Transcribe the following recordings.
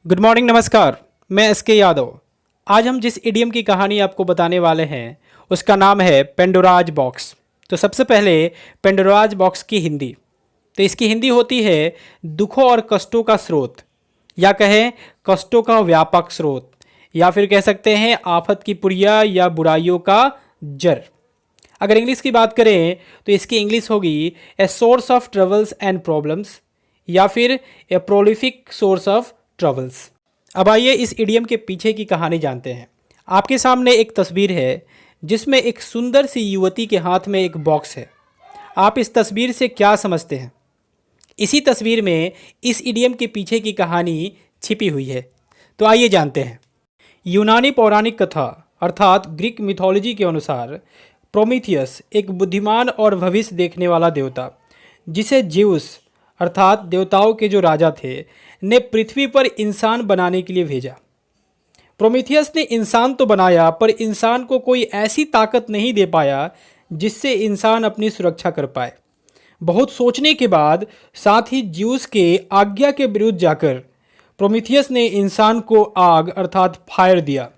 Good morning, नमस्कार। मैं S के यादव। आज हम जिस इडियम की कहानी आपको बताने वाले हैं उसका नाम है पेंडोराज बॉक्स। तो सबसे पहले पेंडोराज बॉक्स की हिंदी। तो इसकी हिंदी होती है दुखों और कष्टों का स्रोत, या कहें कष्टों का व्यापक स्रोत, या फिर कह सकते हैं आफत की पुड़िया या बुराइयों का जड़। अगर इंग्लिश की बात करें तो इसकी इंग्लिश होगी ए source of troubles and problems, या फिर ए प्रोलिफिक सोर्स ऑफ ट्रबल्स। अब आइए इस इडियम के पीछे की कहानी जानते हैं। आपके सामने एक तस्वीर है जिसमें एक सुंदर सी युवती के हाथ में एक बॉक्स है। आप इस तस्वीर से क्या समझते हैं? इसी तस्वीर में इस इडियम के पीछे की कहानी छिपी हुई है। तो आइए जानते हैं। यूनानी पौराणिक कथा अर्थात ग्रीक मिथोलॉजी के अनुसार प्रोमीथियस एक बुद्धिमान और भविष्य देखने वाला देवता, जिसे ज्यूस अर्थात देवताओं के जो राजा थे, ने पृथ्वी पर इंसान बनाने के लिए भेजा। प्रोमीथियस ने इंसान तो बनाया, पर इंसान को कोई ऐसी ताकत नहीं दे पाया जिससे इंसान अपनी सुरक्षा कर पाए। बहुत सोचने के बाद, साथ ही ज्यूस के आज्ञा के विरुद्ध जाकर प्रोमीथियस ने इंसान को आग अर्थात फायर दिया,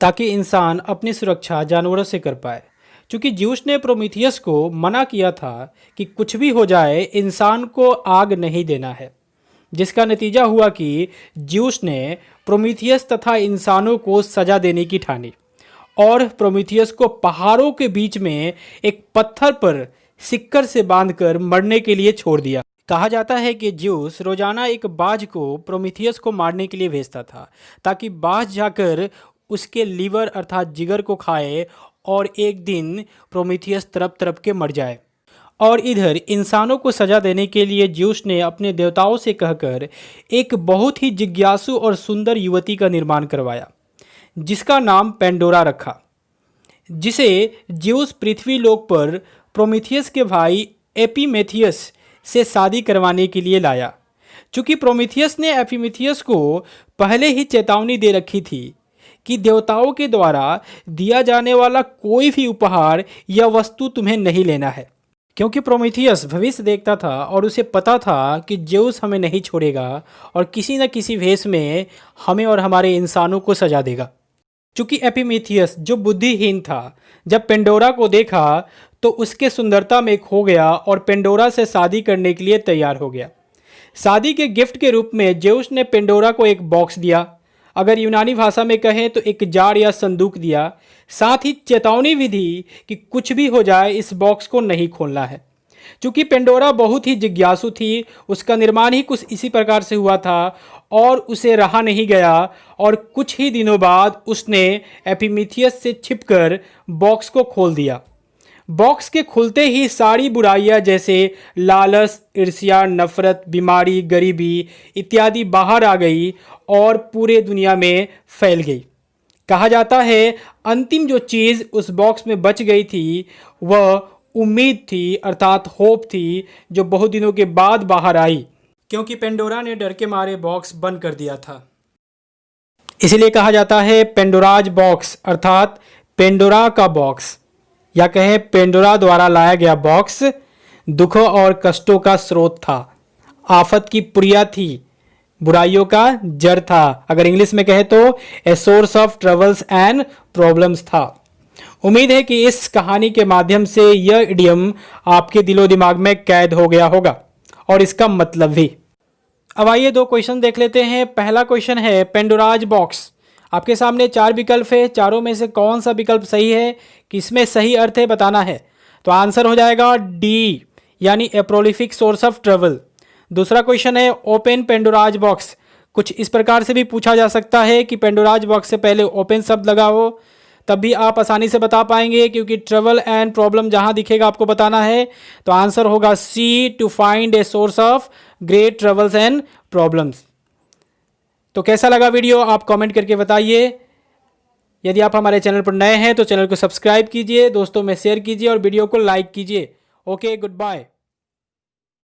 ताकि इंसान अपनी सुरक्षा जानवरों से कर पाए। चूंकि ज्यूस ने प्रोमीथियस को मना किया था कि कुछ भी हो जाए इंसान को आग नहीं देना है, जिसका नतीजा हुआ कि ज्यूस ने प्रोमीथियस तथा इंसानों को सजा देने की ठानी और प्रोमीथियस को पहाड़ों के बीच में एक पत्थर पर सिक्कर से बांधकर मरने के लिए छोड़ दिया। कहा जाता है कि ज्यूस रोजाना एक बाज को प्रोमीथियस को मारने के लिए भेजता था, ताकि बाज जाकर उसके लीवर अर्थात जिगर को खाए और एक दिन प्रोमीथियस तड़प तड़प के मर जाए। और इधर इंसानों को सजा देने के लिए ज्यूस ने अपने देवताओं से कहकर एक बहुत ही जिज्ञासु और सुंदर युवती का निर्माण करवाया, जिसका नाम पेंडोरा रखा, जिसे ज्यूस पृथ्वी लोक पर प्रोमीथियस के भाई एपिमेथियस से शादी करवाने के लिए लाया। चूंकि प्रोमीथियस ने एपिमेथियस को पहले ही चेतावनी दे रखी थी कि देवताओं के द्वारा दिया जाने वाला कोई भी उपहार या वस्तु तुम्हें नहीं लेना है, क्योंकि प्रोमीथियस भविष्य देखता था और उसे पता था कि ज्यूस हमें नहीं छोड़ेगा और किसी न किसी भेष में हमें और हमारे इंसानों को सजा देगा। चूंकि एपिमेथियस जो बुद्धिहीन था, जब पेंडोरा को देखा तो उसके सुंदरता में खो गया और पेंडोरा से शादी करने के लिए तैयार हो गया। शादी के गिफ्ट के रूप में ज्यूस ने पेंडोरा को एक बॉक्स दिया, अगर यूनानी भाषा में कहें तो एक जार या संदूक दिया। साथ ही चेतावनी भी दी कि कुछ भी हो जाए इस बॉक्स को नहीं खोलना है। चूंकि पेंडोरा बहुत ही जिज्ञासु थी, उसका निर्माण ही कुछ इसी प्रकार से हुआ था और उसे रहा नहीं गया और कुछ ही दिनों बाद उसने एपिमेथियस से छिपकर बॉक्स को खोल दिया। बॉक्स के खुलते ही सारी बुराइयां जैसे लालच, ईर्ष्या, नफरत, बीमारी, गरीबी इत्यादि बाहर आ गई और पूरे दुनिया में फैल गई। कहा जाता है अंतिम जो चीज़ उस बॉक्स में बच गई थी वह उम्मीद थी अर्थात होप थी, जो बहुत दिनों के बाद बाहर आई, क्योंकि पेंडोरा ने डर के मारे बॉक्स बंद कर दिया था। इसीलिए कहा जाता है पेंडोराज बॉक्स अर्थात पेंडोरा का बॉक्स, या कहें पेंडोरा द्वारा लाया गया बॉक्स दुखों और कष्टों का स्रोत था, आफत की पुड़िया थी, बुराइयों का जड़ था। अगर इंग्लिश में कहे तो ए source of troubles and problems था। उम्मीद है कि इस कहानी के माध्यम से यह इडियम आपके दिलो दिमाग में कैद हो गया होगा और इसका मतलब भी। अब आइए दो क्वेश्चन देख लेते हैं। पहला क्वेश्चन है पेंडोराज बॉक्स। आपके सामने 4 विकल्प है, चारों में से कौन सा विकल्प सही है, किसमें सही अर्थ है बताना है। तो आंसर हो जाएगा डी, यानी ए प्रोलिफिक सोर्स ऑफ ट्रबल। दूसरा क्वेश्चन है ओपन पेंडोराज बॉक्स। कुछ इस प्रकार से भी पूछा जा सकता है कि पेंडोराज बॉक्स से पहले ओपन शब्द लगा हो, तब भी आप आसानी से बता पाएंगे, क्योंकि ट्रबल एंड प्रॉब्लम जहां दिखेगा आपको बताना है। तो आंसर होगा C, to find a source of great troubles and problems. तो कैसा लगा वीडियो आप कमेंट करके बताइए। यदि आप हमारे चैनल पर नए हैं तो चैनल को सब्सक्राइब कीजिए, दोस्तों में शेयर कीजिए और वीडियो को लाइक कीजिए। Okay, good bye.